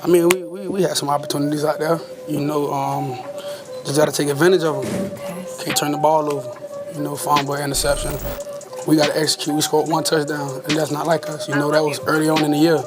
I mean, we had some opportunities out there. Just got to take advantage of them. Can't turn the ball over. Fumble, interception. We got to execute. We scored 1 touchdown, and that's not like us. That was early on in the year.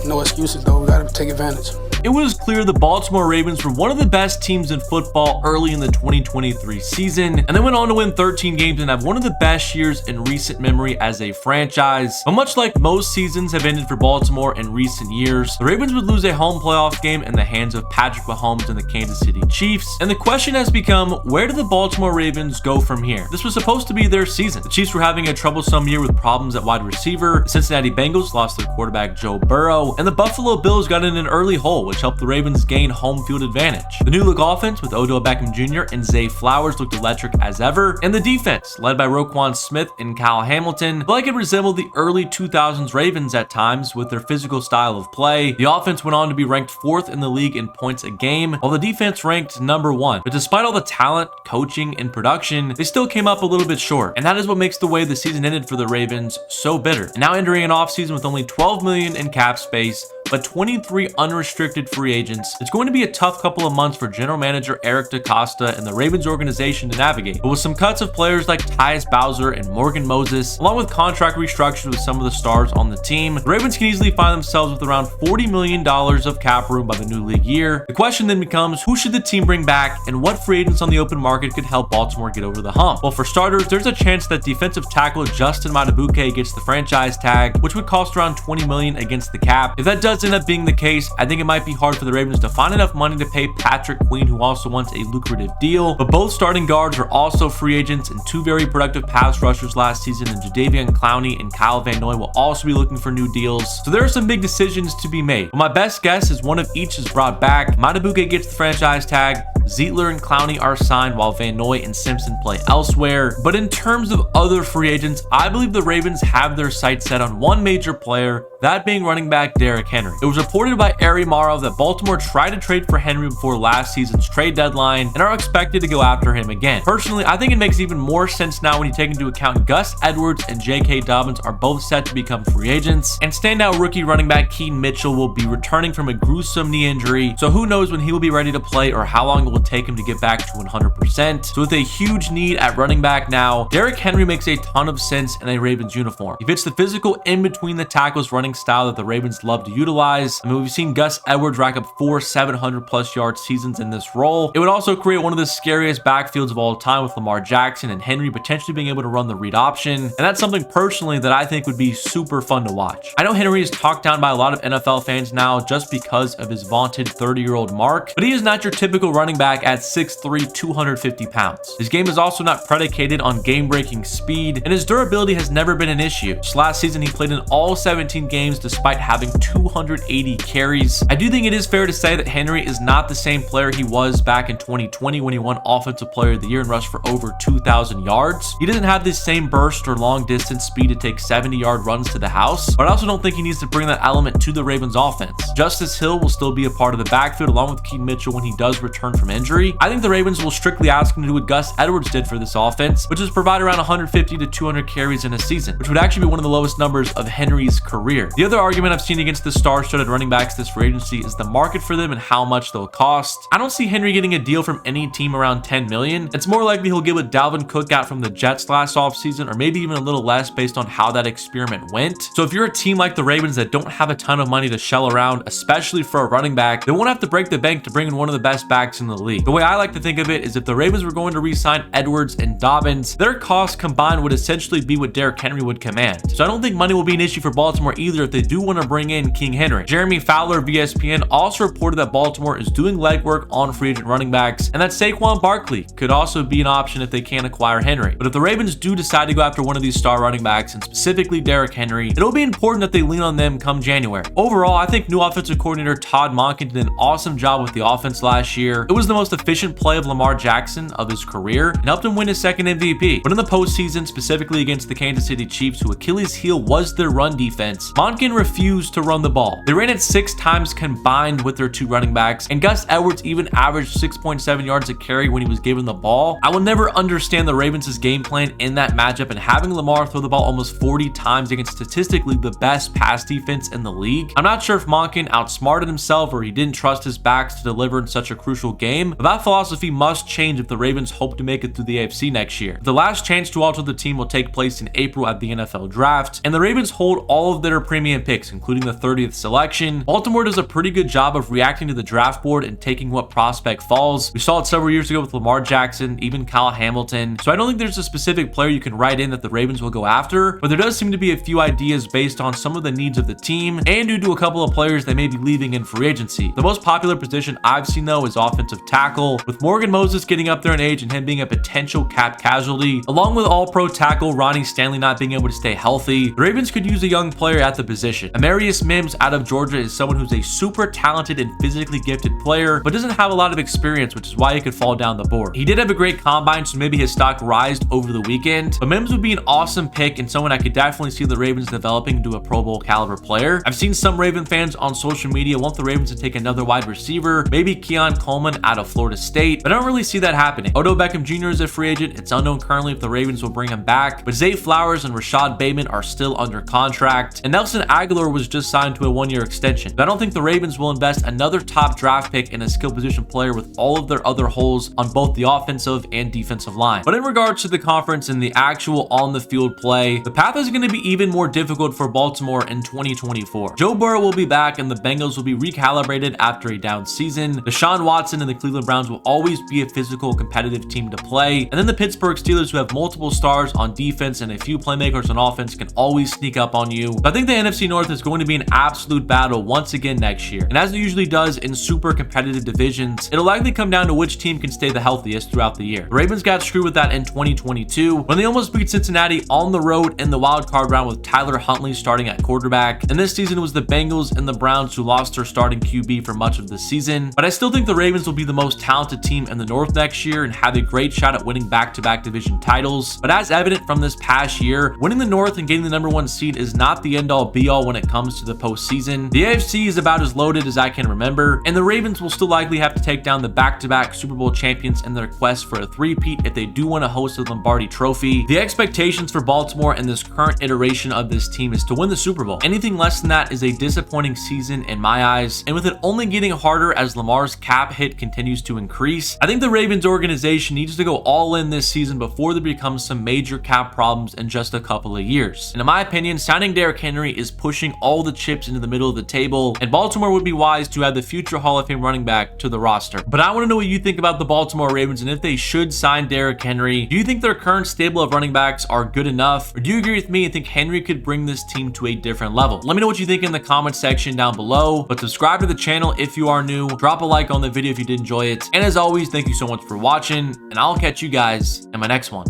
No excuses, though. We got to take advantage. It was clear the Baltimore Ravens were one of the best teams in football early in the 2023 season, and they went on to win 13 games and have one of the best years in recent memory as a franchise. But much like most seasons have ended for Baltimore in recent years, the Ravens would lose a home playoff game in the hands of Patrick Mahomes and the Kansas City Chiefs, and the question has become, where do the Baltimore Ravens go from here? This was supposed to be their season. The Chiefs were having a troublesome year with problems at wide receiver, the Cincinnati Bengals lost their quarterback Joe Burrow, and the Buffalo Bills got in an early hole, which helped the Ravens gain home field advantage. The new look offense with Odell Beckham Jr. and Zay Flowers looked electric as ever, and the defense, led by Roquan Smith and Kyle Hamilton, felt like it resembled the early 2000s Ravens at times with their physical style of play. The offense went on to be ranked 4th in the league in points a game, while the defense ranked number 1. But despite all the talent, coaching, and production, they still came up a little bit short, and that is what makes the way the season ended for the Ravens so bitter. And now entering an offseason with only $12 million in cap space, but 23 unrestricted free agents, it's going to be a tough couple of months for general manager Eric DeCosta and the Ravens organization to navigate. But with some cuts of players like Tyus Bowser and Morgan Moses, along with contract restructures with some of the stars on the team, the Ravens can easily find themselves with around $40 million of cap room by the new league year. The question then becomes, who should the team bring back, and what free agents on the open market could help Baltimore get over the hump? Well, for starters, there's a chance that defensive tackle Justin Madubuike gets the franchise tag, which would cost around $20 million against the cap. If that does end up being the case, I think it might be hard for the Ravens to find enough money to pay Patrick Queen, who also wants a lucrative deal. But both starting guards are also free agents, and 2 very productive pass rushers last season in Jadeveon Clowney and Kyle Van Noy will also be looking for new deals. So there are some big decisions to be made. But my best guess is one of each is brought back. Madubuike gets the franchise tag, Zeitler and Clowney are signed while Van Noy and Simpson play elsewhere. But in terms of other free agents, I believe the Ravens have their sights set on one major player, that being running back Derrick Henry. It was reported by Ari Morrow that Baltimore tried to trade for Henry before last season's trade deadline and are expected to go after him again. Personally, I think it makes even more sense now when you take into account Gus Edwards and J.K. Dobbins are both set to become free agents, and standout rookie running back Keaton Mitchell will be returning from a gruesome knee injury, so who knows when he will be ready to play or how long it will take him to get back to 100%. So with a huge need at running back now, Derrick Henry makes a ton of sense in a Ravens uniform. He fits the physical in between the tackles running style that the Ravens love to utilize. I mean, we've seen Gus Edwards rack up 4 700+ yard seasons in this role. It would also create one of the scariest backfields of all time with Lamar Jackson and Henry potentially being able to run the read option, and that's something personally that I think would be super fun to watch. I know Henry is talked down by a lot of NFL fans now just because of his vaunted 30-year-old mark, but he is not your typical running back at 6'3", 250 pounds. His game is also not predicated on game-breaking speed, and his durability has never been an issue. Just last season, he played in all 17 games despite having 280 carries. I do think it is fair to say that Henry is not the same player he was back in 2020 when he won Offensive Player of the Year and rushed for over 2,000 yards. He doesn't have the same burst or long distance speed to take 70-yard runs to the house, but I also don't think he needs to bring that element to the Ravens offense. Justice Hill will still be a part of the backfield along with Keaton Mitchell when he does return from injury. I think the Ravens will strictly ask him to do what Gus Edwards did for this offense, which is provide around 150 to 200 carries in a season, which would actually be one of the lowest numbers of Henry's career. The other argument I've seen against the star-studded running backs this free agency is the market for them and how much they'll cost. I don't see Henry getting a deal from any team around $10 million. It's more likely he'll get what Dalvin Cook got from the Jets last offseason, or maybe even a little less based on how that experiment went. So if you're a team like the Ravens that don't have a ton of money to shell around, especially for a running back, they won't have to break the bank to bring in one of the best backs in the league. The way I like to think of it is if the Ravens were going to re-sign Edwards and Dobbins, their costs combined would essentially be what Derrick Henry would command. So I don't think money will be an issue for Baltimore either if they do want to bring in King Henry. Jeremy Fowler of ESPN also reported that Baltimore is doing legwork on free agent running backs, and that Saquon Barkley could also be an option if they can't acquire Henry. But if the Ravens do decide to go after one of these star running backs, and specifically Derrick Henry, it'll be important that they lean on them come January. Overall, I think new offensive coordinator Todd Monken did an awesome job with the offense last year. It was the the most efficient play of Lamar Jackson of his career and helped him win his second MVP. But in the postseason, specifically against the Kansas City Chiefs, who Achilles' heel was their run defense, Monken refused to run the ball. They ran it 6 times combined with their 2 running backs, and Gus Edwards even averaged 6.7 yards a carry when he was given the ball. I will never understand the Ravens' game plan in that matchup, and having Lamar throw the ball almost 40 times against statistically the best pass defense in the league. I'm not sure if Monken outsmarted himself or he didn't trust his backs to deliver in such a crucial game, but that philosophy must change if the Ravens hope to make it through the AFC next year. The last chance to alter the team will take place in April at the NFL Draft, and the Ravens hold all of their premium picks, including the 30th selection. Baltimore does a pretty good job of reacting to the draft board and taking what prospect falls. We saw it several years ago with Lamar Jackson, even Kyle Hamilton. So I don't think there's a specific player you can write in that the Ravens will go after, but there does seem to be a few ideas based on some of the needs of the team and due to a couple of players they may be leaving in free agency. The most popular position I've seen though is offensive tackle, with Morgan Moses getting up there in age and him being a potential cap casualty, along with all-pro tackle Ronnie Stanley not being able to stay healthy. The Ravens could use a young player at the position. Amarius Mims out of Georgia is someone who's a super talented and physically gifted player, but doesn't have a lot of experience, which is why he could fall down the board. He did have a great combine, so maybe his stock rised over the weekend, but Mims would be an awesome pick and someone I could definitely see the Ravens developing into a Pro Bowl caliber player. I've seen some Raven fans on social media want the Ravens to take another wide receiver, maybe Keon Coleman out of Florida State, but I don't really see that happening. Odell Beckham Jr. is a free agent. It's unknown currently if the Ravens will bring him back, but Zay Flowers and Rashad Bateman are still under contract, and Nelson Aguilar was just signed to a 1-year extension. But I don't think the Ravens will invest another top draft pick in a skill position player with all of their other holes on both the offensive and defensive line. But in regards to the conference and the actual on the field play, the path is going to be even more difficult for Baltimore in 2024. Joe Burrow will be back and the Bengals will be recalibrated after a down season. Deshaun Watson and the Cleveland Browns will always be a physical, competitive team to play. And then the Pittsburgh Steelers, who have multiple stars on defense and a few playmakers on offense, can always sneak up on you. So I think the NFC North is going to be an absolute battle once again next year. And as it usually does in super competitive divisions, it'll likely come down to which team can stay the healthiest throughout the year. The Ravens got screwed with that in 2022 when they almost beat Cincinnati on the road in the wild card round with Tyler Huntley starting at quarterback. And this season it was the Bengals and the Browns who lost their starting QB for much of the season. But I still think the Ravens will be the most talented team in the North next year and have a great shot at winning back-to-back division titles. But as evident from this past year, winning the North and getting the #1 seed is not the end-all be-all when it comes to the postseason. The AFC is about as loaded as I can remember, and the Ravens will still likely have to take down the back-to-back Super Bowl champions in their quest for a three-peat if they do want to host the Lombardi Trophy. The expectations for Baltimore in this current iteration of this team is to win the Super Bowl. Anything less than that is a disappointing season in my eyes, and with it only getting harder as Lamar's cap hit continues to increase, I think the Ravens organization needs to go all in this season before there becomes some major cap problems in just a couple of years. And in my opinion, signing Derrick Henry is pushing all the chips into the middle of the table, and Baltimore would be wise to add the future Hall of Fame running back to the roster. But I want to know what you think about the Baltimore Ravens and if they should sign Derrick Henry. Do you think their current stable of running backs are good enough, or do you agree with me and think Henry could bring this team to a different level? Let me know what you think in the comment section down below, but subscribe to the channel if you are new, drop a like on the video if you did enjoy it, and as always, thank you so much for watching, and I'll catch you guys in my next one.